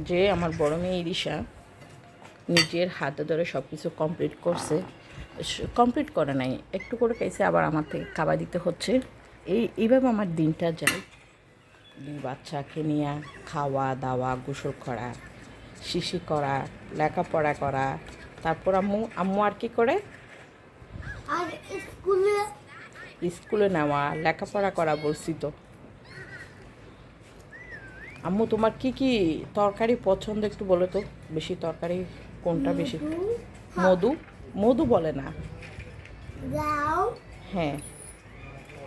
যে আমার বড় মেয়ে ইরিশা নিজের হাতে ধরে সব কিছু কমপ্লিট করছে, কমপ্লিট করে নাই, একটু করে খাইছে, আবার আমার থেকে খাবার দিতে হচ্ছে। এইভাবে আমার দিনটা যায়। দুই বাচ্চাকে নিয়ে খাওয়া দাওয়া, গোসল করা, শিশি করা, লেখাপড়া করা, তারপর আম্মু আম্মু আর কি করে, আর স্কুলে স্কুলে নেওয়া, লেখাপড়া করা বলছি তো। আম্মু তোমার কি কি তরকারি পছন্দ একটু বলো তো, বেশি তরকারি কোনটা বেশি? মধু, মধু বলে না। লাউ, হ্যাঁ,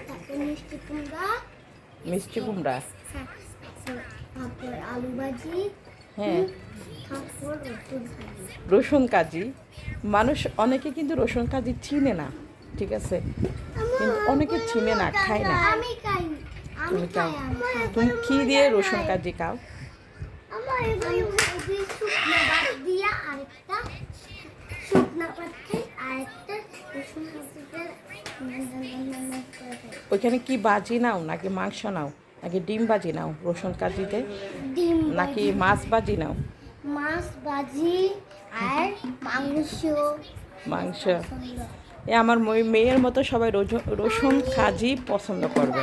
তারপর মিষ্টি কুমড়া, মিষ্টি কুমড়া। তারপর আলু ভাজি, হ্যাঁ, তারপর রসুন ভাজি। রসুন কাজি। মানুষ অনেকে কিন্তু রসুন কাজি চিনে না, ঠিক আছে, কিন্তু অনেকে চিনে না, খায় না। আমি খাই, আমি তুমি খাই, খাও? তুমি কি দিয়ে রসুন কাজি খাও? আমার শুকনা ভাত দিয়া আরেকটা শুকনা ভাত খাই, আরেকটা রসুন ভাজিতে ওইখানে কি বাজি নাও, নাকি মাংস নাও, নাকি ডিম বাজি নাও রসুন কাজিতে, ডিম নাকি ভাজি, মাছ বাজি নাও? মাছ ভাজি আর মাংস। মাংস। এ আমার মেয়ের মতো সবাই রসুন কাজি পছন্দ করবে।